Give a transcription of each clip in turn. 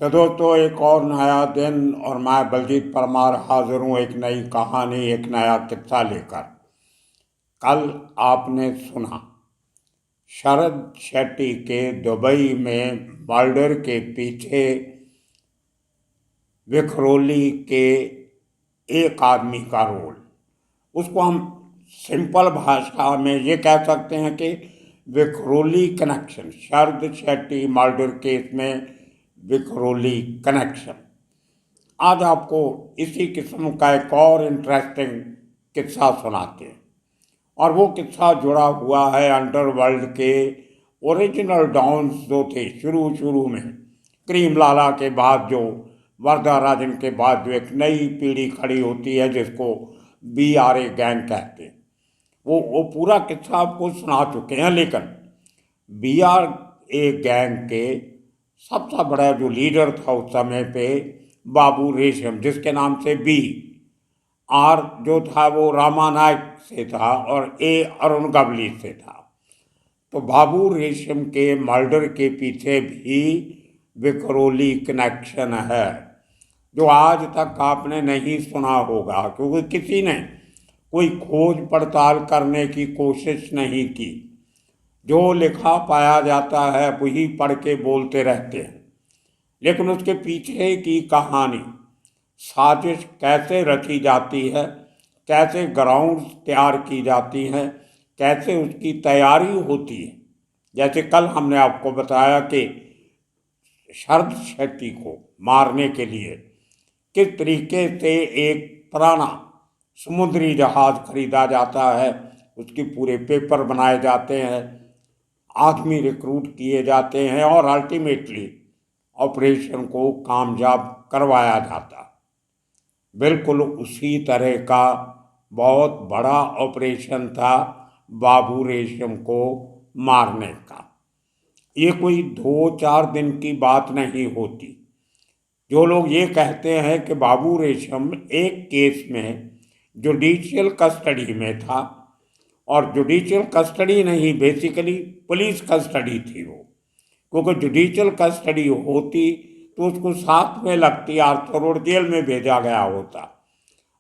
तो दोस्तों, एक और नया दिन और मैं बलजीत परमार हाजिर हूँ एक नई कहानी, एक नया किस्सा लेकर। कल आपने सुना शरद शेट्टी के दुबई में मर्डर के पीछे विखरोली के एक आदमी का रोल। उसको हम सिंपल भाषा में ये कह सकते हैं कि विखरोली कनेक्शन, शरद शेट्टी मर्डर केस में विखरोली कनेक्शन। आज आपको इसी किस्म का एक और इंटरेस्टिंग किस्सा सुनाते हैं, और वो किस्सा जुड़ा हुआ है अंडरवर्ल्ड के ओरिजिनल डॉन्स जो थे शुरू शुरू में। क्रीम लाला के बाद जो वर्धा राजन के बाद जो एक नई पीढ़ी खड़ी होती है जिसको BRA गैंग कहते हैं, वो पूरा किस्सा आपको सुना चुके हैं। लेकिन BRA गैंग के सबसे बड़ा जो लीडर था उस समय पे बाबू रेशम, जिसके नाम से BR जो था वो रामानायक से था और A अरुण गवली से था। तो बाबू रेशम के मर्डर के पीछे भी विखरोली कनेक्शन है, जो आज तक आपने नहीं सुना होगा, क्योंकि किसी ने कोई खोज पड़ताल करने की कोशिश नहीं की। जो लिखा पाया जाता है वही पढ़ के बोलते रहते हैं, लेकिन उसके पीछे की कहानी, साजिश कैसे रची जाती है, कैसे ग्राउंड तैयार की जाती हैं, कैसे उसकी तैयारी होती है। जैसे कल हमने आपको बताया कि शरद शेट्टी को मारने के लिए किस तरीके से एक पुराना समुद्री जहाज खरीदा जाता है, उसके पूरे पेपर बनाए जाते हैं, आदमी रिक्रूट किए जाते हैं और अल्टीमेटली ऑपरेशन को कामयाब करवाया जाता। बिल्कुल उसी तरह का बहुत बड़ा ऑपरेशन था बाबू रेशम को मारने का। ये कोई 2-4 दिन की बात नहीं होती। जो लोग ये कहते हैं कि बाबू रेशम एक केस में जुडिशियल कस्टडी में था, और जुडिशियल कस्टडी नहीं, बेसिकली पुलिस कस्टडी थी वो, क्योंकि जुडिशियल कस्टडी होती तो उसको साथ में लगती आर्थर रोड जेल में भेजा गया होता।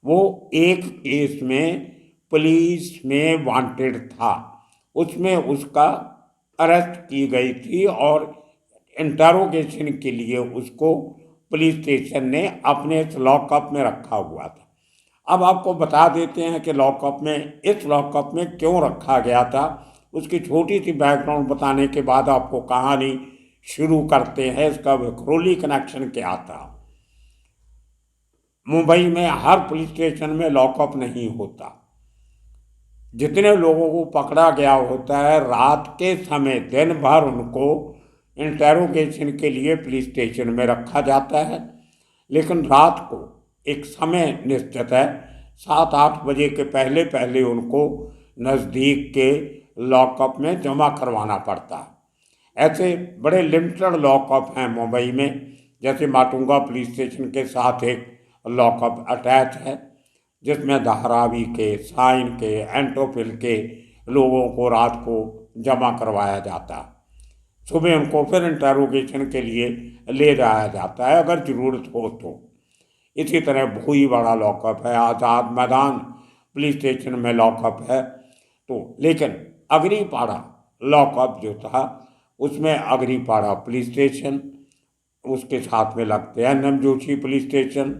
वो एक केस में पुलिस में वांटेड था, उसमें उसका अरेस्ट की गई थी और इंटरोगेशन के लिए उसको पुलिस स्टेशन ने अपने लॉकअप में रखा हुआ था। अब आपको बता देते हैं कि लॉकअप में, इस लॉकअप में क्यों रखा गया था। उसकी छोटी सी बैकग्राउंड बताने के बाद आपको कहानी शुरू करते हैं। इसका विखरोली कनेक्शन क्या था। मुंबई में हर पुलिस स्टेशन में लॉकअप नहीं होता। जितने लोगों को पकड़ा गया होता है, रात के समय दिन भर उनको इंटेरोगेशन के लिए पुलिस स्टेशन में रखा जाता है, लेकिन रात को एक समय निश्चित है, 7-8 बजे के पहले पहले उनको नज़दीक के लॉकअप में जमा करवाना पड़ता है। ऐसे बड़े लिमिटेड लॉकअप हैं मुंबई में, जैसे माटुंगा पुलिस स्टेशन के साथ एक लॉकअप अटैच है, जिसमें धारावी के, साइन के, एंटोपिल के लोगों को रात को जमा करवाया जाता। सुबह उनको फिर इंटरोगेशन के लिए ले जाया जाता है अगर ज़रूरत हो तो। इसी तरह भोईवाड़ा लॉकअप है, आज़ाद मैदान पुलिस स्टेशन में लॉकअप है। तो लेकिन अगरीपाड़ा लॉकअप जो था, उसमें अगरीपाड़ा पुलिस स्टेशन, उसके साथ में लगते हैं NM जोशी पुलिस स्टेशन,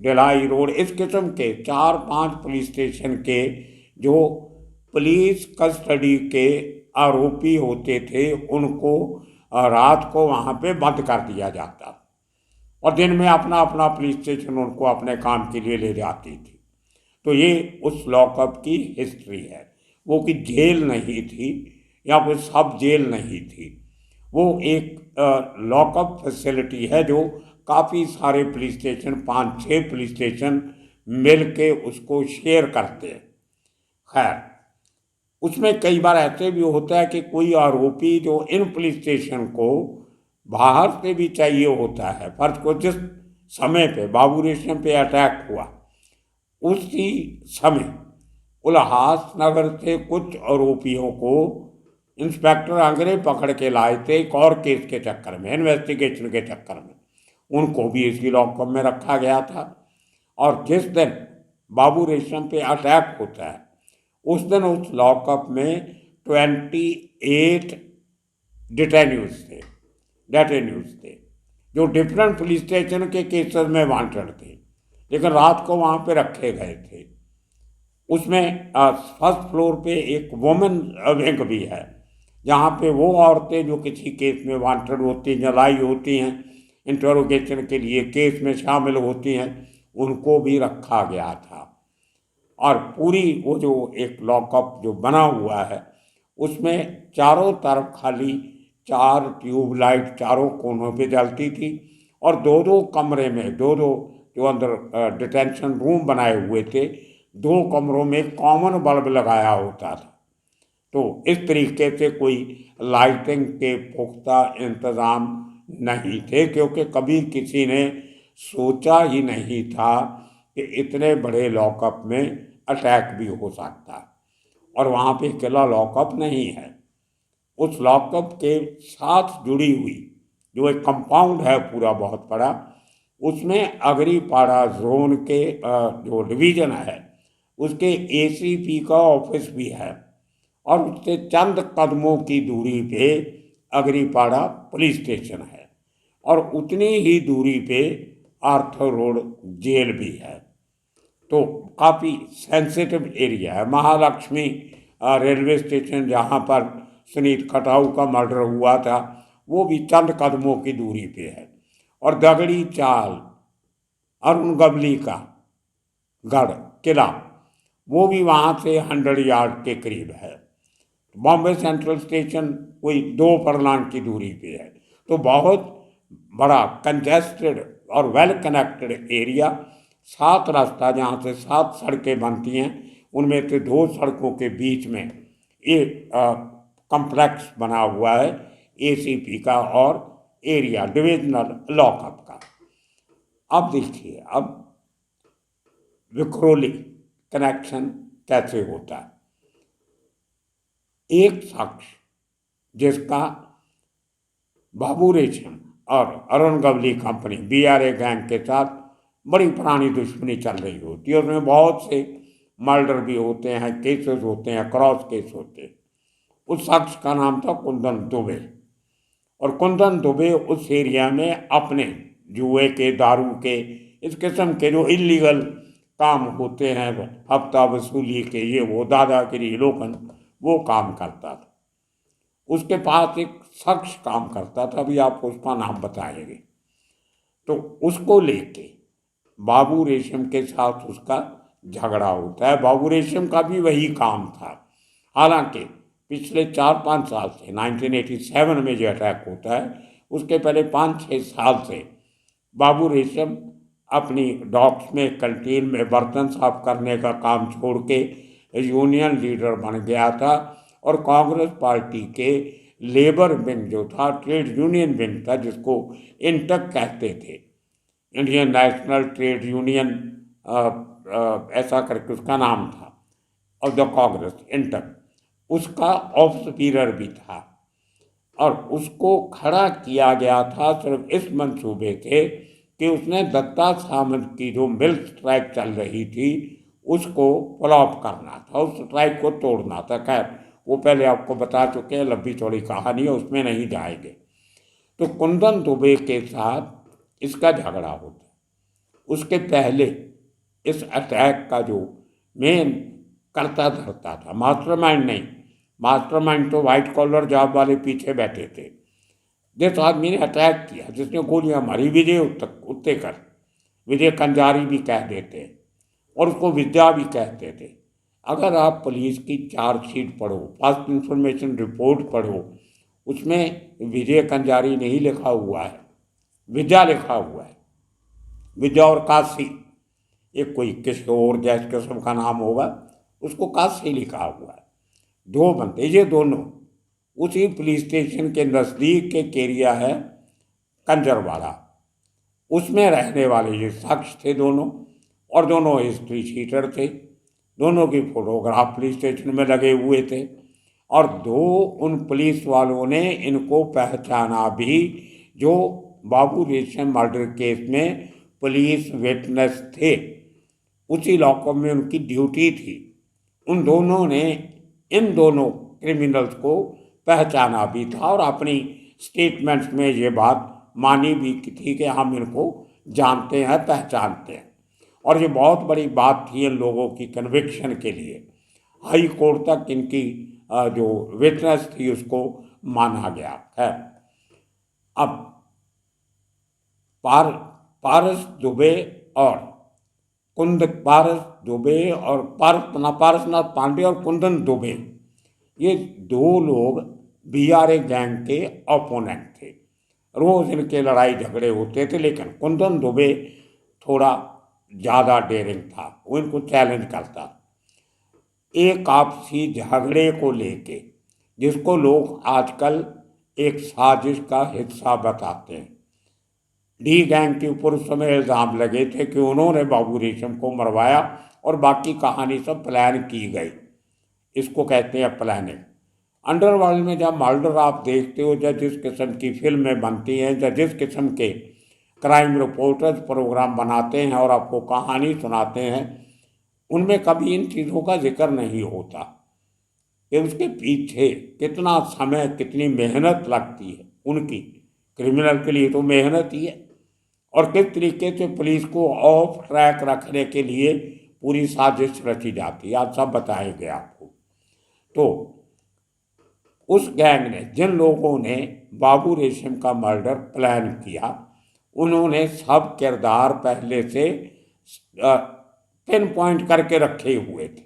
ढिलाई रोड, इस किस्म के 4-5 पुलिस स्टेशन के जो पुलिस कस्टडी के आरोपी होते थे उनको रात को वहाँ पे बंद कर दिया जाता, और दिन में अपना अपना पुलिस स्टेशन उनको अपने काम के लिए ले जाती थी। तो ये उस लॉकअप की हिस्ट्री है। वो कि जेल नहीं थी या कोई सब जेल नहीं थी, वो एक लॉकअप फैसिलिटी है जो काफ़ी सारे पुलिस स्टेशन, 5-6 पुलिस स्टेशन मिल के उसको शेयर करते हैं। खैर, उसमें कई बार ऐसे भी होता है कि कोई आरोपी जो इन पुलिस स्टेशन को बाहर से भी चाहिए होता है, फर्ज को जिस समय पे बाबू रेशम पे अटैक हुआ, उसी समय उल्हास नगर से कुछ आरोपियों को इंस्पेक्टर अंग्रेज पकड़ के लाए थे एक और केस के चक्कर में, इन्वेस्टिगेशन के चक्कर में। उनको भी इसी लॉकअप में रखा गया था। और जिस दिन बाबू रेशम पे अटैक होता है उस दिन उस लॉकअप में 28 डेटेन्यूज थे जो डिफरेंट पुलिस स्टेशन के केसेस में वांटेड थे, लेकिन रात को वहाँ पे रखे गए थे। उसमें फर्स्ट फ्लोर पे एक वुमेन विंग भी है, जहाँ पे वो औरतें जो किसी केस में वांटेड होती हैं, जलाई होती हैं, इंटरोगेशन के लिए केस में शामिल होती हैं, उनको भी रखा गया था। और पूरी वो जो एक लॉकअप जो बना हुआ है उसमें चारों तरफ खाली 4 ट्यूबलाइट चारों कोनों पे जलती थी, और दो दो कमरे में दो दो जो अंदर डिटेंशन रूम बनाए हुए थे, 2 कमरों में कॉमन बल्ब लगाया होता था। तो इस तरीके से कोई लाइटिंग के पुख्ता इंतज़ाम नहीं थे, क्योंकि कभी किसी ने सोचा ही नहीं था कि इतने बड़े लॉकअप में अटैक भी हो सकता है। और वहाँ पे किला लॉकअप नहीं है, उस लॉकअप के साथ जुड़ी हुई जो एक कंपाउंड है पूरा बहुत बड़ा, उसमें अगरीपाड़ा जोन के जो डिवीज़न है उसके एसीपी का ऑफिस भी है, और उससे चंद कदमों की दूरी पे अगरीपाड़ा पुलिस स्टेशन है, और उतनी ही दूरी पे आर्थर रोड जेल भी है। तो काफ़ी सेंसिटिव एरिया है। महालक्ष्मी रेलवे स्टेशन जहाँ पर सुनीत खटाऊ का मर्डर हुआ था वो भी चंद कदमों की दूरी पे है। और दगड़ी चाल अरुण गवली का गढ़ किला वो भी वहाँ से 100 यार्ड के करीब है। बॉम्बे सेंट्रल स्टेशन कोई 2 फरलांग की दूरी पे है। तो बहुत बड़ा कंजेस्टेड और वेल कनेक्टेड एरिया, 7 रास्ता जहाँ से 7 सड़कें बनती हैं, उनमें से 2 सड़कों के बीच में एक कम्प्लेक्स बना हुआ है एसीपी का और एरिया डिविजनल लॉकअप का। अब देखिए, अब विक्रोली कनेक्शन कैसे होता है। एक शख्स जिसका बाबू रेशम और Arun Gawli company BRA gang के साथ बड़ी पुरानी दुश्मनी चल रही होती है, उसमें बहुत से मर्डर भी होते हैं, केसेस होते हैं, क्रॉस केस होते हैं। उस शख्स का नाम था कुंदन दुबे, और कुंदन दुबे उस एरिया में अपने जुए के, दारू के, इस किस्म के जो इलीगल काम होते हैं, हफ्ता वसूली के, ये वो दादागिरी लोकन, वो काम करता था। उसके पास एक शख्स काम करता था, अभी आपको उसका नाम बताएंगे। तो उसको लेके बाबू रेशम के साथ उसका झगड़ा होता है। बाबू रेशम का भी वही काम था। हालांकि पिछले 4-5 साल से, 1987 में जो अटैक होता है उसके पहले 5-6 साल से बाबू रेशम अपनी डॉक्स में, कैंटीन में बर्तन साफ करने का काम छोड़ के यूनियन लीडर बन गया था, और कांग्रेस पार्टी के लेबर विंग जो था, ट्रेड यूनियन विंग था, जिसको इंटक कहते थे, इंडियन नेशनल ट्रेड यूनियन ऐसा करके उसका नाम था, ऑफ द कांग्रेस, इंटक, उसका ऑफ स्पीकर भी था। और उसको खड़ा किया गया था सिर्फ इस मंसूबे से कि उसने दत्ता सामंत की जो मिल स्ट्राइक चल रही थी उसको फ्लॉप करना था, उस स्ट्राइक को तोड़ना था। खैर वो पहले आपको बता चुके हैं, लंबी चौड़ी कहानी है, उसमें नहीं जाएंगे। तो कुंदन दुबे के साथ इसका झगड़ा होता है। उसके पहले इस अटैक का जो मेन करता धरता था, मास्टरमाइंड नहीं, मास्टरमाइंड तो वाइट कॉलर जॉब वाले पीछे बैठे थे। जिस आदमी ने अटैक किया, जिसने गोलियां मारी, विजय उत्तेकर, विजय कंजारी भी कह देते हैं, और उसको विद्या भी कहते थे। अगर आप पुलिस की चार्जशीट पढ़ो, फर्स्ट इंफॉर्मेशन रिपोर्ट पढ़ो, उसमें विजय कंजारी नहीं लिखा हुआ है, विद्या लिखा हुआ है। विद्या और काशी, एक कोई किशोर जैस किस्म का नाम होगा, उसको काशी लिखा हुआ है। 2 बनते, ये दोनों उसी पुलिस स्टेशन के नज़दीक एक एरिया है कंजरवाड़ा, उसमें रहने वाले ये शख्स थे दोनों, और दोनों हिस्ट्री शीटर थे। दोनों की फोटोग्राफ पुलिस स्टेशन में लगे हुए थे, और 2 उन पुलिस वालों ने इनको पहचाना भी जो बाबू रेशम मर्डर केस में पुलिस विटनेस थे, उसी लॉकअप में उनकी ड्यूटी थी। उन दोनों ने इन दोनों क्रिमिनल्स को पहचाना भी था और अपनी स्टेटमेंट्स में ये बात मानी भी थी कि हम इनको जानते हैं, पहचानते हैं। और ये बहुत बड़ी बात थी इन लोगों की कन्विक्शन के लिए। हाई कोर्ट तक इनकी जो विटनेस थी उसको माना गया है। अब पारस दुबे और पारसनाथ पांडे और कुंदन दुबे, ये दो लोग बीआरए गैंग के ओपोनेंट थे। रोज इनके लड़ाई झगड़े होते थे, लेकिन कुंदन दुबे थोड़ा ज़्यादा डेयरिंग था, वो इनको चैलेंज करता। एक आपसी झगड़े को लेके, जिसको लोग आजकल एक साजिश का हिस्सा बताते हैं, डी गैंग के ऊपर उस समय इल्ज़ाम लगे थे कि उन्होंने बाबू रेशम को मरवाया और बाकी कहानी सब प्लान की गई। इसको कहते हैं प्लानिंग। अंडरवर्ल्ड में जब मर्डर आप देखते हो, या जिस किस्म की फिल्में बनती हैं, या जिस किस्म के क्राइम रिपोर्टर्स प्रोग्राम बनाते हैं और आपको कहानी सुनाते हैं, उनमें कभी इन चीज़ों का जिक्र नहीं होता कि उसके पीछे कितना समय, कितनी मेहनत लगती है उनकी। क्रिमिनल के लिए तो मेहनत ही है, और किस तरीके से पुलिस को ऑफ ट्रैक रखने के लिए पूरी साजिश रची जाती है, आज सब बताएंगे आपको। तो उस गैंग ने, जिन लोगों ने बाबू रेशम का मर्डर प्लान किया, उन्होंने सब किरदार पहले से पिन पॉइंट करके रखे हुए थे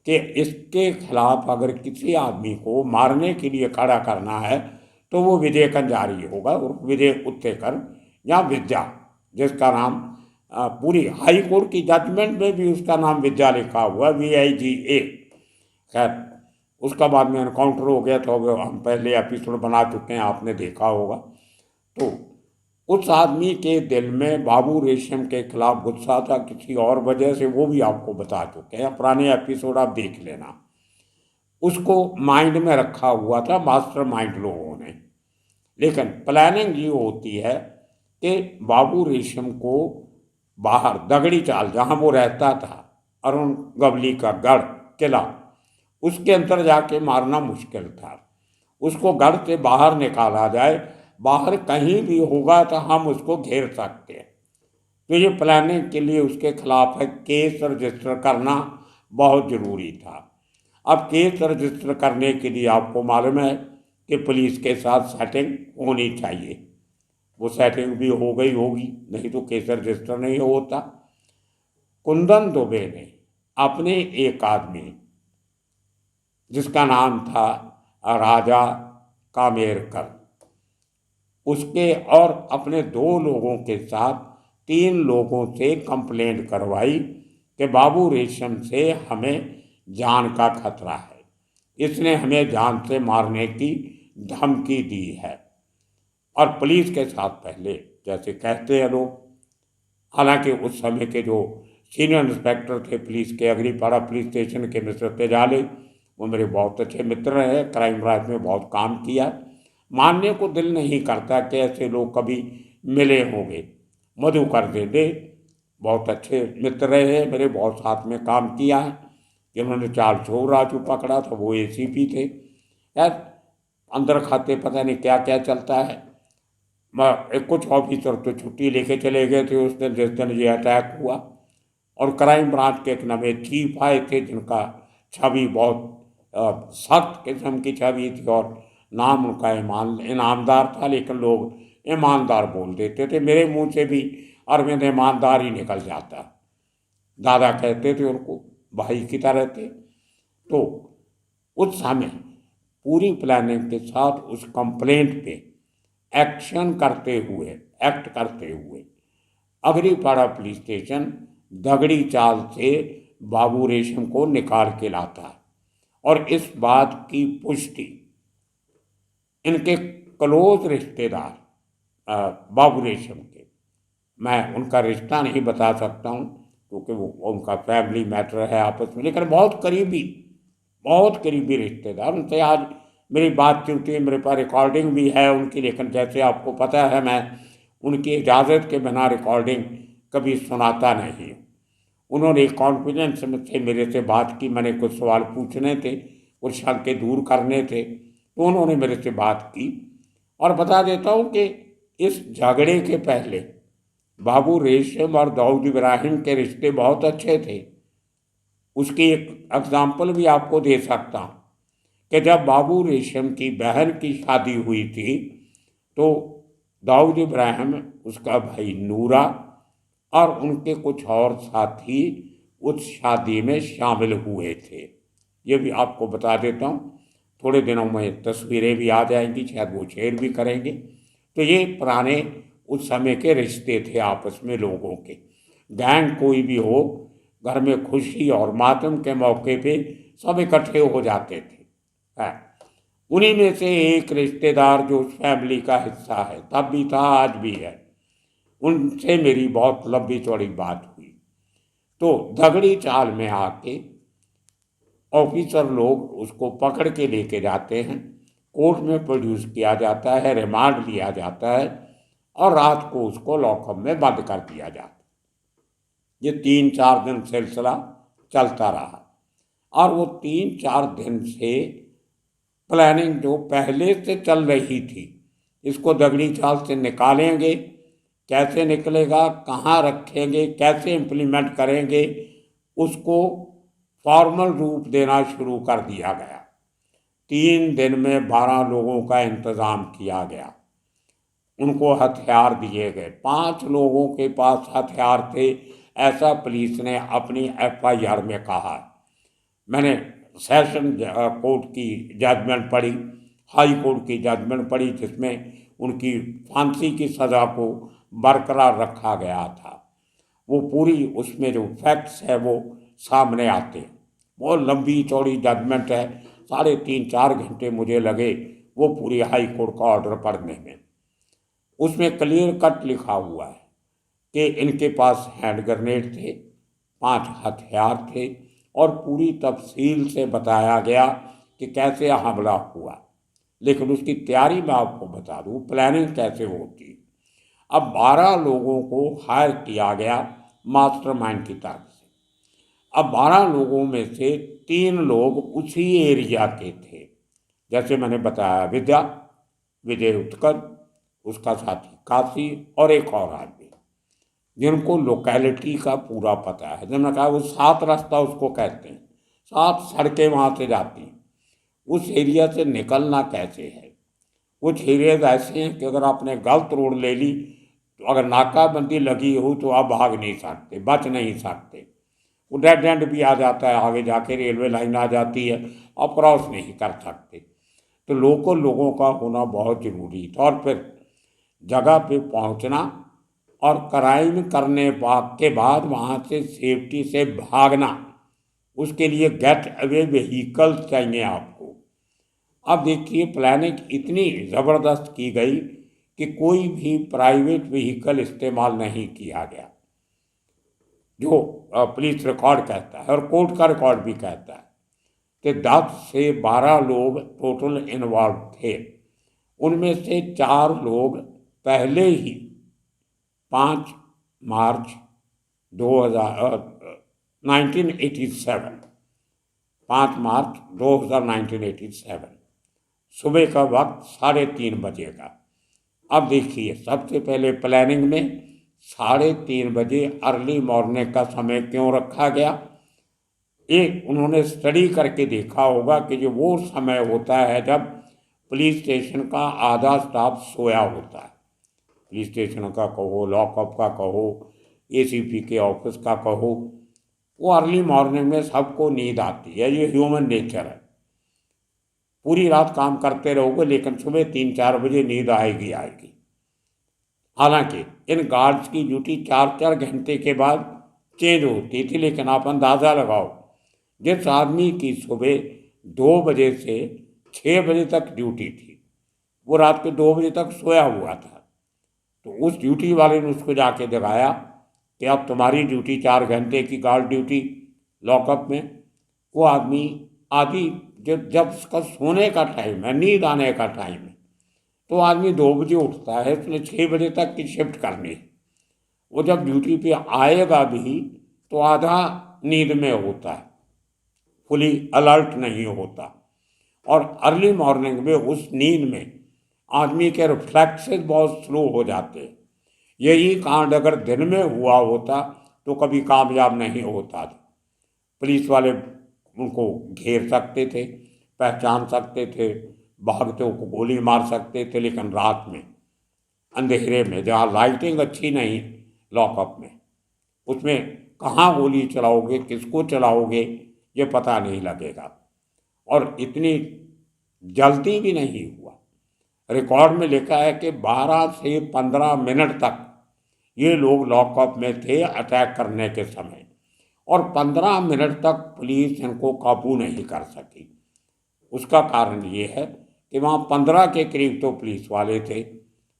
कि इसके खिलाफ अगर किसी आदमी को मारने के लिए खड़ा करना है तो वो विजय कंजारी होगा, और विजय उत्तेकर या विद्या, जिसका नाम पूरी हाई कोर्ट की जजमेंट में भी उसका नाम विद्या लिखा हुआ, VIGA। खैर, उसका बाद में एनकाउंटर हो गया, तो हम पहले एपिसोड बना चुके हैं, आपने देखा होगा। तो उस आदमी के दिल में बाबू रेशम के खिलाफ गुस्सा था किसी और वजह से, वो भी आपको बता चुके हैं, पुराने एपिसोड आप देख लेना। उसको माइंड में रखा हुआ था मास्टर माइंड लोगों ने। लेकिन प्लानिंग ये होती है कि बाबू रेशम को बाहर दगड़ी चाल, जहाँ वो रहता था, अरुण गवली का गढ़ किला, उसके अंदर जाके मारना मुश्किल था। उसको गढ़ से बाहर निकाला जाए, बाहर कहीं भी होगा तो हम उसको घेर सकते हैं। तो ये प्लानिंग के लिए उसके खिलाफ है केस रजिस्टर करना बहुत ज़रूरी था। अब केस रजिस्टर करने के लिए आपको मालूम है कि पुलिस के साथ सेटिंग होनी चाहिए। वो सेटिंग भी हो गई होगी, नहीं तो केस रजिस्टर नहीं होता। कुंदन दुबे ने अपने एक आदमी, जिसका नाम था राजा कामेरकर, उसके और अपने 2 लोगों के साथ 3 लोगों से कंप्लेंट करवाई कि बाबू रेशम से हमें जान का खतरा है, इसने हमें जान से मारने की धमकी दी है। और पुलिस के साथ पहले, जैसे कहते हैं लोग, हालांकि उस समय के जो सीनियर इंस्पेक्टर थे पुलिस के, अग्रीपाड़ा पुलिस स्टेशन के, मिस्टर तेजाले, वो मेरे बहुत अच्छे मित्र हैं, क्राइम ब्रांच में बहुत काम किया। मानने को दिल नहीं करता कि ऐसे लोग कभी मिले होंगे। मधुकर दे बहुत अच्छे मित्र रहे मेरे, बहुत साथ में काम किया है। जिन्होंने चार चोर राजू पकड़ा था वो ACP थे। यार अंदर खाते पता नहीं क्या क्या चलता है। कुछ ऑफिसर तो छुट्टी लेके चले गए थे उस दिन जिस दिन ये अटैक हुआ। और क्राइम ब्रांच के एक नवे चीफ आए थे जिनका छवि बहुत सख्त किस्म की छवि थी और नाम उनका इनामदार था, लेकिन लोग ईमानदार बोल देते थे। मेरे मुंह से भी अरविंद ईमानदार ही निकल जाता, दादा कहते थे उनको, भाई की तरह थे। तो उस समय पूरी प्लानिंग के साथ उस कंप्लेंट पे एक्ट करते हुए अग्रीपाड़ा पुलिस स्टेशन दगड़ी चाल से बाबू रेशम को निकाल के लाता है। और इस बात की पुष्टि इनके क्लोज रिश्तेदार बाबू रेशम के, मैं उनका रिश्ता नहीं बता सकता हूँ क्योंकि वो उनका फैमिली मैटर है आपस में, लेकिन बहुत करीबी रिश्तेदार, उनसे आज मेरी बातचीत हुई, मेरे पास रिकॉर्डिंग भी है उनकी। लेकिन जैसे आपको पता है मैं उनकी इजाज़त के बिना रिकॉर्डिंग कभी सुनाता नहीं। उन्होंने कॉन्फिडेंस से मेरे से बात की, मैंने कुछ सवाल पूछने थे, कुछ शंके दूर करने थे, तो उन्होंने मेरे से बात की। और बता देता हूँ कि इस झगड़े के पहले बाबू रेशम और दाऊद इब्राहिम के रिश्ते बहुत अच्छे थे। उसकी एक एग्जाम्पल भी आपको दे सकता हूँ कि जब बाबू रेशम की बहन की शादी हुई थी तो दाऊद इब्राहिम, उसका भाई नूरा और उनके कुछ और साथी उस शादी में शामिल हुए थे। ये भी आपको बता देता हूँ, थोड़े दिनों में तस्वीरें भी आ जाएंगी, शायद वो शेयर भी करेंगे। तो ये पुराने उस समय के रिश्ते थे आपस में लोगों के। गैंग कोई भी हो, घर में खुशी और मातम के मौके पे सब इकट्ठे हो जाते थे। है उन्हीं में से एक रिश्तेदार जो उस फैमिली का हिस्सा है, तब भी था, आज भी है, उनसे मेरी बहुत लंबी चौड़ी बात हुई। तो दगड़ी चाल में आके ऑफिसर लोग उसको पकड़ के लेके जाते हैं, कोर्ट में प्रोड्यूस किया जाता है, रिमांड लिया जाता है और रात को उसको लॉकअप में बंद कर दिया जाता है। ये 3-4 दिन सिलसिला चलता रहा और वो 3-4 दिन से प्लानिंग जो पहले से चल रही थी, इसको दगड़ी चाल से निकालेंगे, कैसे निकलेगा, कहाँ रखेंगे, कैसे इम्प्लीमेंट करेंगे, उसको फॉर्मल रूप देना शुरू कर दिया गया। 3 दिन में 12 लोगों का इंतज़ाम किया गया, उनको हथियार दिए गए। 5 लोगों के पास हथियार थे, ऐसा पुलिस ने अपनी FIR में कहा। मैंने सेशन कोर्ट की जजमेंट पढ़ी, हाई कोर्ट की जजमेंट पढ़ी, जिसमें उनकी फांसी की सज़ा को बरकरार रखा गया था। वो पूरी उसमें जो फैक्ट्स है वो सामने आते हैं। बहुत लंबी चौड़ी जजमेंट है, 3.5-4 घंटे मुझे लगे वो पूरी हाई कोर्ट का ऑर्डर पढ़ने में। उसमें क्लियर कट लिखा हुआ है कि इनके पास हैंड ग्रेनेड थे, 5 हथियार थे और पूरी तफसील से बताया गया कि कैसे हमला हुआ। लेकिन उसकी तैयारी मैं आपको बता दूँ, प्लानिंग कैसे होती। अब 12 लोगों को हायर किया गया मास्टरमाइंड की तरफ से। अब 12 लोगों में से 3 लोग उसी एरिया के थे, जैसे मैंने बताया, विजय उत्कल, उसका साथी काशी और एक और आदमी, जिनको लोकेलिटी का पूरा पता है। जब मैंने कहा वो 7 रास्ता उसको कहते हैं, 7 सड़कें वहाँ से जाती हैं, उस एरिया से निकलना कैसे है। कुछ एरियाज ऐसे हैं कि अगर आपने गलत रोड ले ली तो अगर नाकाबंदी लगी हो तो आप भाग नहीं सकते, बच नहीं सकते। वो डेड एंड भी आ जाता है, आगे जाके रेलवे लाइन आ जाती है, आप क्रॉस नहीं कर सकते। तो लोकल लोगों का होना बहुत ज़रूरी था। और फिर जगह पे पहुंचना और क्राइम करने के बाद वहाँ से सेफ्टी से भागना, उसके लिए गेट अवे व्हीकल चाहिए आपको। अब देखिए, प्लानिंग इतनी ज़बरदस्त की गई कि कोई भी प्राइवेट व्हीकल इस्तेमाल नहीं किया गया, जो पुलिस रिकॉर्ड कहता है और कोर्ट का रिकॉर्ड भी कहता है कि 10 से 12 लोग टोटल इन्वॉल्व थे। उनमें से 4 लोग पहले ही 5 मार्च 1987 5 मार्च 1987 सुबह का वक्त 3:30 बजे का। अब देखिए, सबसे पहले प्लानिंग में 3:30 बजे अर्ली मॉर्निंग का समय क्यों रखा गया। एक उन्होंने स्टडी करके देखा होगा कि जो वो समय होता है जब पुलिस स्टेशन का आधा स्टाफ सोया होता है, पुलिस स्टेशन का कहो, लॉकअप का कहो, ACP के ऑफिस का कहो, वो अर्ली मॉर्निंग में सबको नींद आती है, ये ह्यूमन नेचर है। पूरी रात काम करते रहोगे लेकिन सुबह 3-4 बजे नींद आएगी आएगी। हालांकि इन गार्ड्स की ड्यूटी 4-4 घंटे के बाद चेंज होती थी, लेकिन आप अंदाज़ा लगाओ, जिस आदमी की सुबह 2 बजे से 6 बजे तक ड्यूटी थी, वो रात के 2 बजे तक सोया हुआ था। तो उस ड्यूटी वाले ने उसको जाके जगाया कि अब तुम्हारी ड्यूटी 4 घंटे की गार्ड ड्यूटी लॉकअप में। वो आदमी आदि जब उसका सोने का टाइम है, नींद आने का टाइम है, तो आदमी 2 बजे उठता है, उसने 6 बजे तक की शिफ्ट करनी है। वो जब ड्यूटी पे आएगा भी तो आधा नींद में होता है, फुली अलर्ट नहीं होता। और अर्ली मॉर्निंग में उस नींद में आदमी के रिफ्लेक्सेस बहुत स्लो हो जाते हैं। यही कांड अगर दिन में हुआ होता तो कभी कामयाब नहीं होता था। पुलिस वाले उनको घेर सकते थे, पहचान सकते थे, भागते को गोली मार सकते थे, लेकिन रात में अंधेरे में जहाँ लाइटिंग अच्छी नहीं लॉकअप में, उसमें कहाँ गोली चलाओगे, किसको चलाओगे, ये पता नहीं लगेगा। और इतनी जल्दी भी नहीं हुआ। रिकॉर्ड में लिखा है कि 12 से 15 मिनट तक ये लोग लॉकअप में थे अटैक करने के समय, और 15 मिनट तक पुलिस इनको काबू नहीं कर सकी। उसका कारण ये है कि वहाँ 15 के करीब तो पुलिस वाले थे,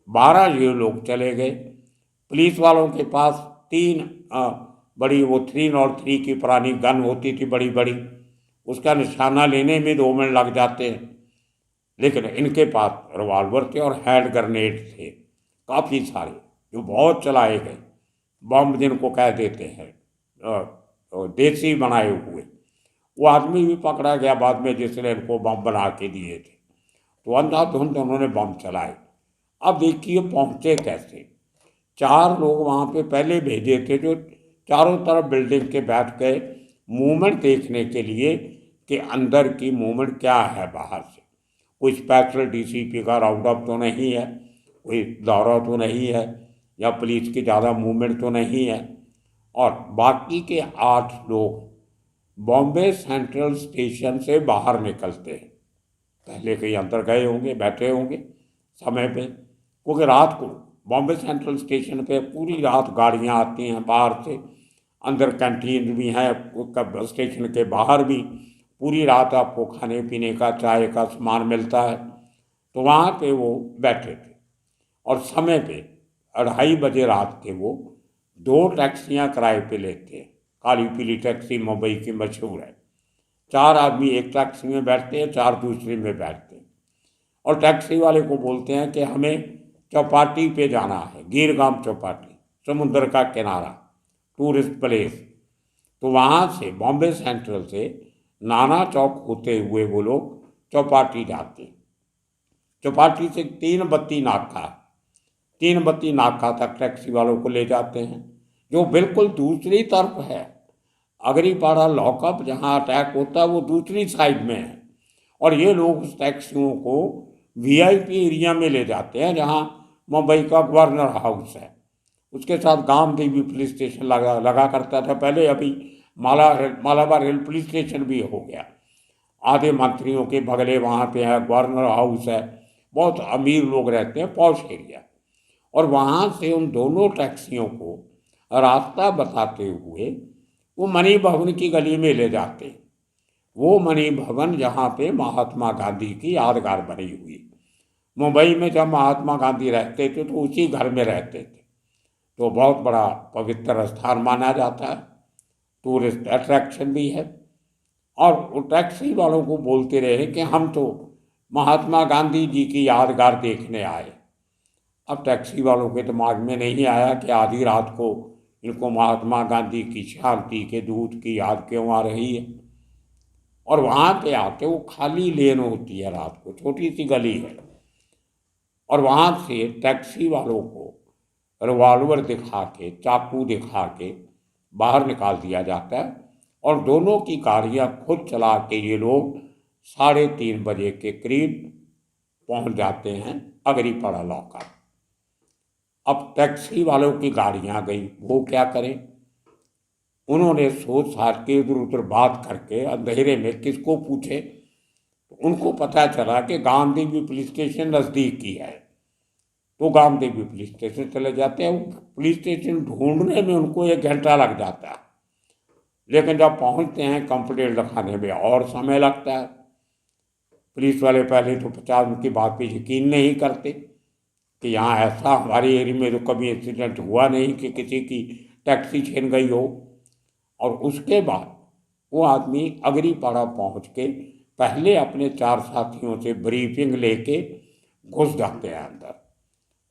12 ये लोग चले गए। पुलिस वालों के पास 3 बड़ी वो 303 की पुरानी गन होती थी, बड़ी बड़ी, उसका निशाना लेने में 2 मिनट लग जाते हैं। लेकिन इनके पास रिवॉल्वर थे और हैंड ग्रेनेड थे काफ़ी सारे, जो बहुत चलाए गए। बम जिनको कह देते हैं, देसी बनाए हुए। वो आदमी भी पकड़ा गया बाद में जिसने इनको बम बना के दिए थे। तो अंधाधुंध उन्होंने बम चलाए। अब देखिए पहुँचे कैसे। 4 लोग वहाँ पे पहले भेजे थे जो चारों तरफ बिल्डिंग के बैठ गए मूवमेंट देखने के लिए कि अंदर की मूवमेंट क्या है बाहर से। कोई स्पेशल डीसीपी का राउंड अप तो नहीं है, कोई दौरा तो नहीं है, या पुलिस की ज़्यादा मूवमेंट तो नहीं है। और बाकी के 8 लोग बॉम्बे सेंट्रल स्टेशन से बाहर निकलते हैं। पहले कहीं अंदर गए होंगे, बैठे होंगे समय पे, क्योंकि रात को बॉम्बे सेंट्रल स्टेशन पे पूरी रात गाड़ियाँ आती हैं बाहर से, अंदर कैंटीन भी हैं, स्टेशन के बाहर भी पूरी रात आपको खाने पीने का, चाय का सामान मिलता है। तो वहाँ पे वो बैठे थे और समय पे 2:30 बजे रात के वो 2 टैक्सियाँ किराए पे लेते हैं। काली पीली टैक्सी मुंबई की मशहूर है। 4 आदमी एक टैक्सी में बैठते हैं, 4 दूसरे में बैठते हैं, और टैक्सी वाले को बोलते हैं कि हमें चौपाटी पे जाना है, गीरगाम चौपाटी, समुद्र का किनारा, टूरिस्ट प्लेस। तो वहाँ से बॉम्बे सेंट्रल से नाना चौक होते हुए वो लोग चौपाटी जाते हैं। चौपाटी से 3 बत्ती नाका, 3 बत्ती नाका तक टैक्सी वालों को ले जाते हैं, जो बिल्कुल दूसरी तरफ है। अगरीपाड़ा लॉकअप जहाँ अटैक होता है वो दूसरी साइड में है, और ये लोग उस टैक्सियों को वीआईपी एरिया में ले जाते हैं जहाँ मुंबई का गवर्नर हाउस है। उसके साथ गामदेवी पुलिस स्टेशन लगा करता था पहले, अभी मालाबार रेल पुलिस स्टेशन भी हो गया। आधे मंत्रियों के बगले वहाँ पे है, गवर्नर हाउस है, बहुत अमीर लोग रहते हैं, पॉश एरिया। और वहाँ से उन दोनों टैक्सियों को रास्ता बताते हुए वो मणि भवन की गली में ले जाते। वो मणि भवन जहाँ पे महात्मा गांधी की यादगार बनी हुई। मुंबई में जब महात्मा गांधी रहते थे तो उसी घर में रहते थे, तो बहुत बड़ा पवित्र स्थान माना जाता है, टूरिस्ट अट्रैक्शन भी है। और वो टैक्सी वालों को बोलते रहे कि हम तो महात्मा गांधी जी की यादगार देखने आए। अब टैक्सी वालों के दिमाग में नहीं आया कि आधी रात को इनको महात्मा गांधी की शांति के दूत की याद क्यों आ रही है। और वहाँ पे आके वो खाली लेन होती है रात को, छोटी सी गली है, और वहाँ से टैक्सी वालों को रिवॉल्वर दिखा के, चाकू दिखा के बाहर निकाल दिया जाता है, और दोनों की गाड़ियाँ खुद चला के ये लोग 3:30 बजे के करीब पहुँच जाते हैं अगरीपाड़ा लॉकअप। अब टैक्सी वालों की गाड़ियाँ गई, वो क्या करें। उन्होंने सोच साच के इधर उधर बात करके अंधेरे में किसको पूछे, तो उनको पता चला कि गामदेवी पुलिस स्टेशन नज़दीक ही है। तो गामदेवी पुलिस स्टेशन चले जाते हैं। पुलिस स्टेशन ढूंढने में उनको 1 घंटा लग जाता है, लेकिन जब पहुंचते हैं कंप्लेंट लिखाने में और समय लगता है। पुलिस वाले पहले तो 50 उनकी बात पे यकीन नहीं करते कि यहाँ ऐसा हमारे एरिया में तो कभी इंसिडेंट हुआ नहीं कि किसी की टैक्सी छीन गई हो। और उसके बाद वो आदमी अगरीपाड़ा पहुँच के पहले अपने 4 साथियों से ब्रीफिंग लेके घुस जाते हैं अंदर,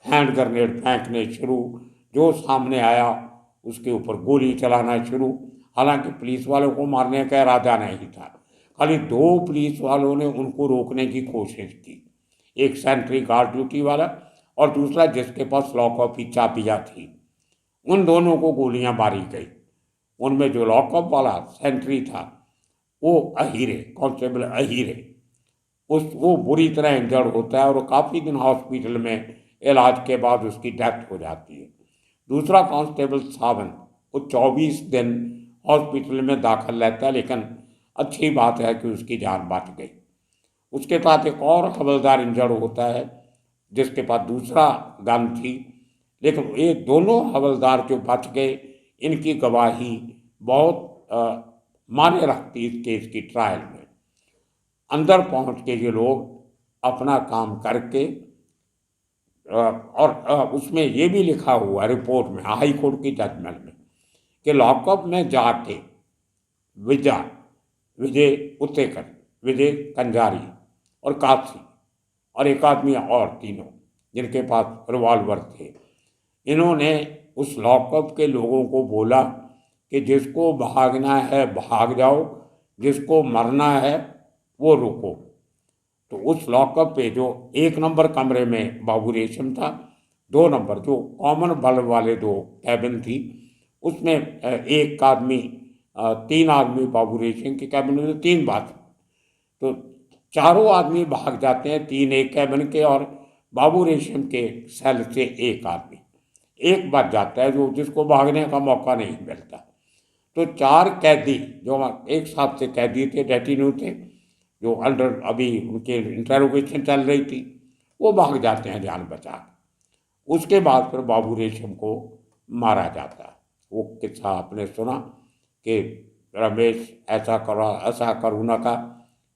हैंड ग्रेनेड फेंकने शुरू, जो सामने आया उसके ऊपर गोली चलाना शुरू। हालांकि पुलिस वालों को मारने का इरादा नहीं था, खाली 2 पुलिस वालों ने उनको रोकने की कोशिश की, एक सेंट्री गार्ड ड्यूटी वाला और दूसरा जिसके पास लॉकअप की चाबियाँ थी। उन दोनों को गोलियां मारी गई। उनमें जो लॉकअप वाला सेंट्री था वो अहीरे, कांस्टेबल अहीरे, वो बुरी तरह इंजर्ड होता है और काफ़ी दिन हॉस्पिटल में इलाज के बाद उसकी डेथ हो जाती है। दूसरा कांस्टेबल सावंत, वो 24 दिन हॉस्पिटल में दाखिल रहता है, लेकिन अच्छी बात है कि उसकी जान बच गई। उसके साथ एक और हवलदार इंजर्ड होता है जिसके पास दूसरा गन थी, लेकिन ये दोनों हवलदार जो बच गए, इनकी गवाही बहुत मायने रखती इस केस की ट्रायल में। अंदर पहुंच के ये लोग अपना काम करके और उसमें ये भी लिखा हुआ रिपोर्ट में, हाई कोर्ट की जजमेंट में, कि लॉकअप में जाके विजय उत्तेकर, विजय कंजारी और काशी और एक आदमी और, तीनों जिनके पास रिवॉल्वर थे, इन्होंने उस लॉकअप के लोगों को बोला कि जिसको भागना है भाग जाओ, जिसको मरना है वो रुको। तो उस लॉकअप पे जो 1 नंबर कमरे में बाबू रेशम था, 2 नंबर जो कॉमन बल्ब वाले 2 कैबिन थी, उसमें एक आदमी 3 आदमी बाबू रेशम के कैबिन में, 3 बात, तो चारों आदमी भाग जाते हैं, 3 एक कैबिन के और बाबू रेशम के सेल से एक आदमी, एक बच जाता है जो जिसको भागने का मौका नहीं मिलता। तो 4 कैदी जो एक साथ से कैदी थे, डेटिन्यू थे, जो अंडर अभी उनके इंटरोगेशन चल रही थी, वो भाग जाते हैं जान बचा। उसके बाद फिर बाबू रेशम को मारा जाता है। वो किस्सा आपने सुना कि रमेश ऐसा करो, ऐसा करूँ ना का,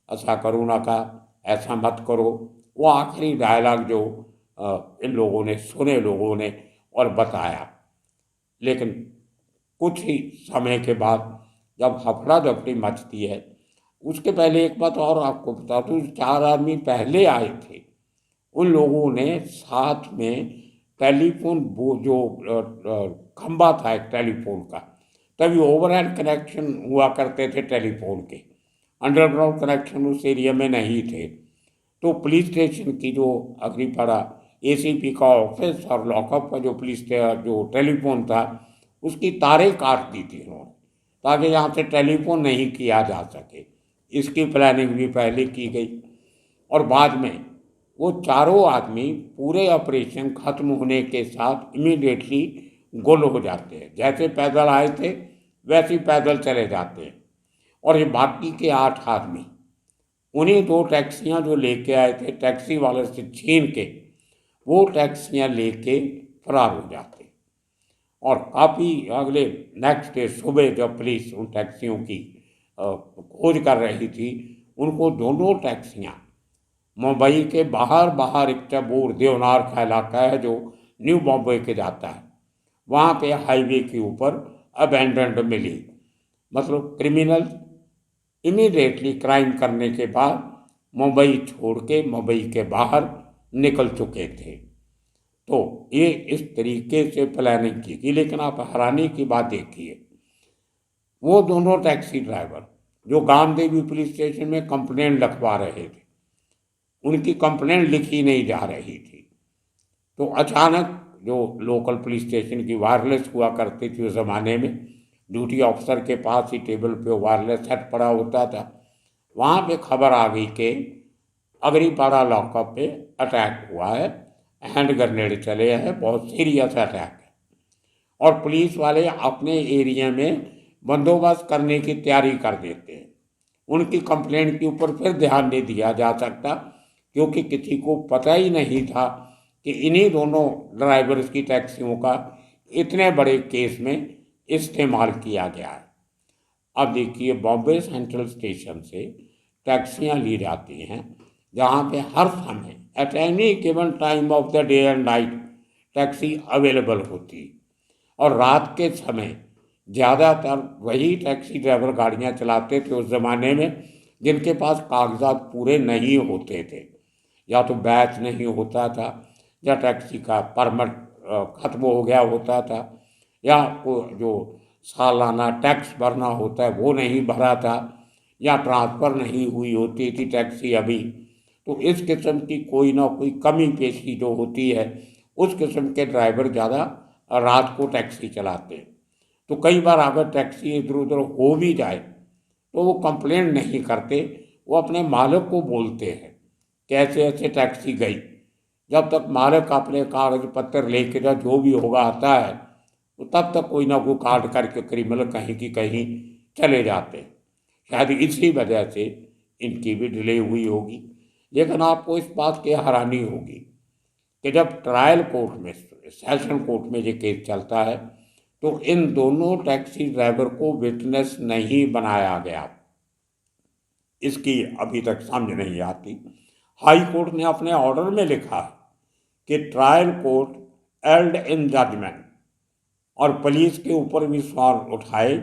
ऐसा करूँ ना का, ऐसा मत करो, वो आखिरी डायलॉग जो इन लोगों ने सुने, लोगों ने और बताया। लेकिन कुछ ही समय के बाद जब हफड़ा दफड़ी मचती है, उसके पहले एक बात और आपको बता दूँ, 4 आदमी पहले आए थे, उन लोगों ने साथ में टेलीफोन, वो जो खंबा था एक टेलीफोन का, तभी ओवरहेड कनेक्शन हुआ करते थे टेलीफोन के, अंडरग्राउंड कनेक्शन उस एरिया में नहीं थे। तो पुलिस स्टेशन की जो अग्निपाड़ा एसीपी का ऑफिस और लॉकअप का जो जो टेलीफोन था, उसकी तारें काट दी थी उन्होंने, ताकि यहाँ से टेलीफोन नहीं किया जा सके। इसकी प्लानिंग भी पहले की गई और बाद में वो चारों आदमी पूरे ऑपरेशन खत्म होने के साथ इमीडिएटली गुल हो जाते हैं। जैसे पैदल आए थे वैसे ही पैदल चले जाते हैं। और ये बाकी के 8 आदमी उन्हीं 2 टैक्सियाँ जो लेके आए थे, टैक्सी वाले से छीन के वो टैक्सियाँ लेके फरार हो जाते। और काफ़ी अगले नेक्स्ट डे सुबह जब पुलिस उन टैक्सियों की खोज कर रही थी, उनको दोनों टैक्सियाँ मुंबई के बाहर एक चबूर देवनार का इलाका है जो न्यू बॉम्बे के जाता है, वहाँ पे हाईवे के ऊपर अबैंडन्ड मिली। मतलब क्रिमिनल इमीडिएटली क्राइम करने के बाद मुंबई छोड़ के मुंबई के बाहर निकल चुके थे। तो ये इस तरीके से प्लानिंग की थी। लेकिन आप हैरानी की बात देखिए, वो दोनों टैक्सी ड्राइवर जो गामदेवी पुलिस स्टेशन में कंप्लेंट लिखवा रहे थे, उनकी कंप्लेंट लिखी नहीं जा रही थी। तो अचानक जो लोकल पुलिस स्टेशन की वायरलेस हुआ करती थी उस ज़माने में, ड्यूटी ऑफिसर के पास ही टेबल पे वायरलेस सेट पड़ा होता था, वहाँ पे खबर आ गई कि अग्निपाड़ा लॉकअप पे अटैक हुआ है, हैंड ग्रेनेड चले हैं, बहुत सीरियस अटैक है। और पुलिस वाले अपने एरिया में बंदोबस्त करने की तैयारी कर देते हैं। उनकी कंप्लेंट के ऊपर फिर ध्यान नहीं दिया जा सकता, क्योंकि किसी को पता ही नहीं था कि इन्हीं दोनों ड्राइवर्स की टैक्सियों का इतने बड़े केस में इस्तेमाल किया गया है। अब देखिए, बॉम्बे सेंट्रल स्टेशन से टैक्सियाँ ली जाती हैं जहाँ पे हर समय at any given time of the day and night taxi available होती, और रात के समय ज़्यादातर वही टैक्सी ड्राइवर गाड़ियाँ चलाते थे उस ज़माने में जिनके पास कागजात पूरे नहीं होते थे। या तो बैच नहीं होता था, या टैक्सी का परमिट खत्म हो गया होता था, या जो सालाना टैक्स भरना होता है वो नहीं भरा था, या ट्रांसफ़र नहीं हुई होती थी टैक्सी अभी। तो इस किस्म की कोई ना कोई कमी पेशी जो होती है, उस किस्म के ड्राइवर ज़्यादा रात को टैक्सी चलाते हैं। तो कई बार अगर टैक्सी इधर उधर हो भी जाए तो वो कंप्लेंट नहीं करते, वो अपने मालिक को बोलते हैं कि ऐसे ऐसे टैक्सी गई। जब तक मालिक अपने कागज पत्र लेके जो भी होगा आता है, तो तब तक कोई ना कोई काट करके क्रिमिनल कहीं की कहीं चले जाते हैं। शायद इसी वजह से इनकी भी डिले हुई होगी। लेकिन आपको इस बात की हैरानी होगी कि जब ट्रायल कोर्ट में, सेशन कोर्ट में ये केस चलता है, तो इन दोनों टैक्सी ड्राइवर को विटनेस नहीं बनाया गया। इसकी अभी तक समझ नहीं आती। हाई कोर्ट ने अपने ऑर्डर में लिखा है कि trial court erred in judgment, और पुलिस के ऊपर भी सवाल उठाए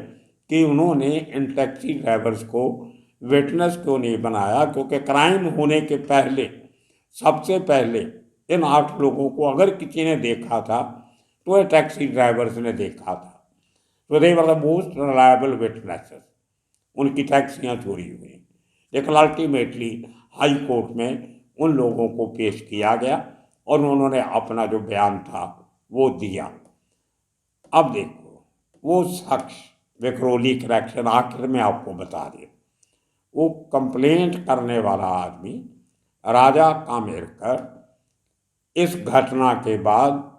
कि उन्होंने इन टैक्सी ड्राइवर्स को विटनेस क्यों नहीं बनाया, क्योंकि क्राइम होने के पहले, सबसे पहले इन 8 लोगों को अगर किसी ने देखा था तो ये टैक्सी ड्राइवर्स ने देखा था। तो they were the most reliable witnesses, उनकी टैक्सियाँ चोरी हुई। लेकिन अल्टीमेटली हाई कोर्ट में उन लोगों को पेश किया गया और उन्होंने अपना जो बयान था वो दिया। अब देखो, वो शख्स विक्रोली करेक्शन, आखिर में आपको बता दें, वो कंप्लेंट करने वाला आदमी राजा कामेरकर, इस घटना के बाद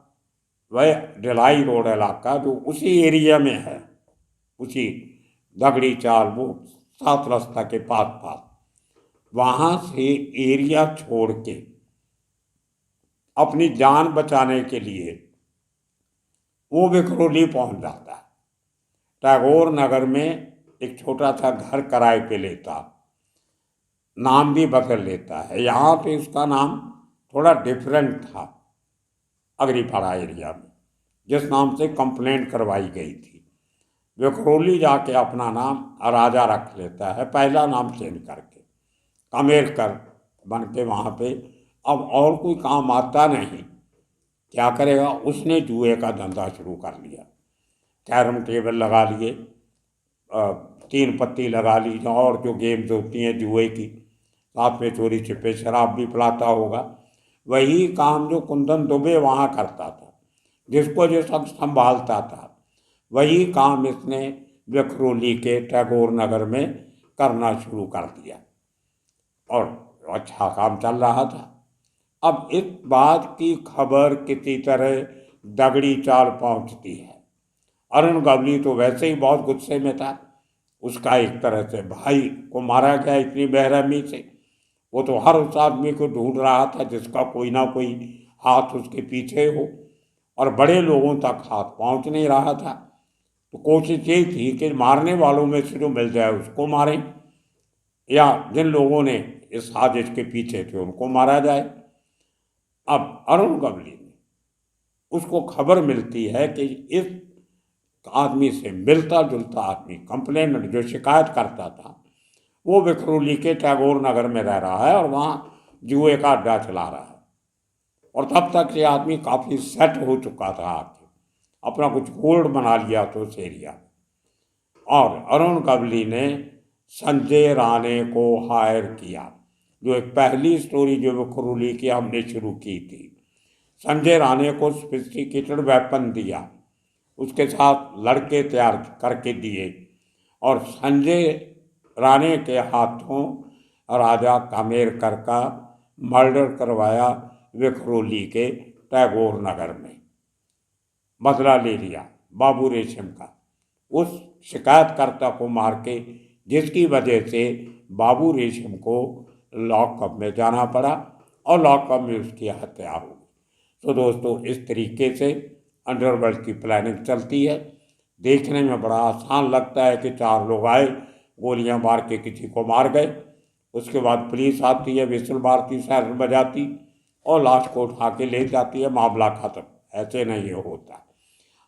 वह ढिलाई रोड इलाका जो उसी एरिया में है, उसी दगड़ी चाल वो 7 रास्ता के पास पास, वहाँ से एरिया छोड़ के अपनी जान बचाने के लिए वो विक्रोली पहुँच जाता है। टैगोर नगर में एक छोटा सा घर किराए पे लेता, नाम भी बदल लेता है। यहाँ पे उसका नाम थोड़ा डिफरेंट था अग्रीपाड़ा एरिया में, जिस नाम से कंप्लेंट करवाई गई थी। विक्रोली जाके अपना नाम राजा रख लेता है, पहला नाम चेंज करके कामेरकर बन के वहाँ पे। अब और कोई काम आता नहीं, क्या करेगा, उसने जुए का धंधा शुरू कर लिया। कैरम टेबल लगा लिए, 3 पत्ती लगा ली, और जो गेम्स होती हैं जुए की, साथ में चोरी छिपे शराब भी पिलाता होगा। वही काम जो कुंदन दुबे वहाँ करता था, जिसको जो सब संभालता था, वही काम इसने विक्रोली के टैगोर नगर में करना शुरू कर दिया और अच्छा काम चल रहा था। अब इस बात की खबर किसी तरह दगड़ी चाल पहुंचती है। अरुण गवली तो वैसे ही बहुत गुस्से में था, उसका एक तरह से भाई को मारा गया इतनी बेरहमी से। वो तो हर उस आदमी को ढूंढ रहा था जिसका कोई ना कोई हाथ उसके पीछे हो, और बड़े लोगों तक हाथ पहुंच नहीं रहा था। तो कोशिश यही थी कि मारने वालों में से जो मिल जाए उसको मारें, या जिन लोगों ने इस साजिश के पीछे थे उनको मारा जाए। अब अरुण गवली ने, उसको खबर मिलती है कि इस आदमी से मिलता जुलता आदमी, कंप्लेनेंट जो शिकायत करता था, वो विक्रोली के टैगोर नगर में रह रहा है और वहाँ जुए का अड्डा चला रहा है। और तब तक ये आदमी काफ़ी सेट हो चुका था, आके अपना कुछ होल्ड बना लिया तो उस एरिया में। और अरुण गवली ने संजय राणे को हायर किया, जो एक पहली स्टोरी जो विक्रोली की हमने शुरू की थी। संजय राणे को सोफिस्टिकेटेड वेपन दिया, उसके साथ लड़के तैयार करके दिए, और संजय राणे के हाथों राजा कामेरकर का मर्डर करवाया विक्रोली के टैगोर नगर में। बदला ले लिया बाबू रेशम का, उस शिकायतकर्ता को मार के, जिसकी वजह से बाबू रेशम को लॉकअप में जाना पड़ा और लॉकअप में उसकी हत्या हो गई। तो दोस्तों, इस तरीके से अंडरवर्ल्ड की प्लानिंग चलती है। देखने में बड़ा आसान लगता है कि 4 लोग आए, गोलियां मार के किसी को मार गए, उसके बाद पुलिस आती है, विसल मारती, सायरन बजाती और लाश को उठा के ले जाती है, मामला खत्म। ऐसे नहीं होता।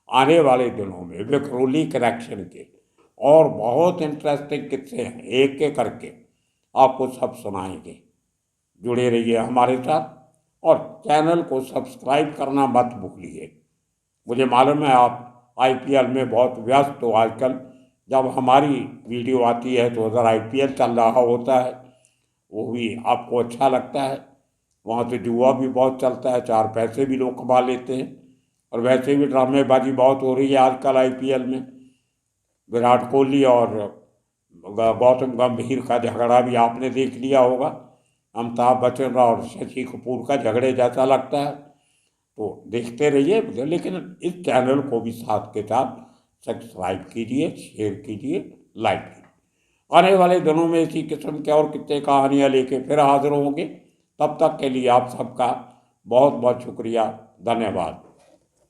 आने वाले दिनों में विक्रोली करेक्शन के और बहुत इंटरेस्टिंग किस्से हैं, एक एक करके आपको सब सुनाएंगे। जुड़े रहिए हमारे साथ और चैनल को सब्सक्राइब करना मत भूलिए। मुझे मालूम है आप आईपीएल में बहुत व्यस्त हो आजकल। जब हमारी वीडियो आती है तो उधर आईपीएल चल रहा होता है, वो भी आपको अच्छा लगता है। वहाँ से जुआ भी बहुत चलता है, 4 पैसे भी लोग कमा लेते हैं। और वैसे भी ड्रामेबाजी बहुत हो रही है आजकल आईपीएल में। विराट कोहली और गौतम गंभीर का झगड़ा भी आपने देख लिया होगा। अमिताभ बच्चन और शशि कपूर का झगड़े जैसा लगता है। तो देखते रहिए, लेकिन इस चैनल को भी साथ के साथ सब्सक्राइब कीजिए, शेयर कीजिए, लाइक कीजिए। आने वाले दिनों में इसी किस्म के और कितने कहानियाँ लेके फिर हाजिर होंगे। तब तक के लिए आप सबका बहुत बहुत शुक्रिया, धन्यवाद।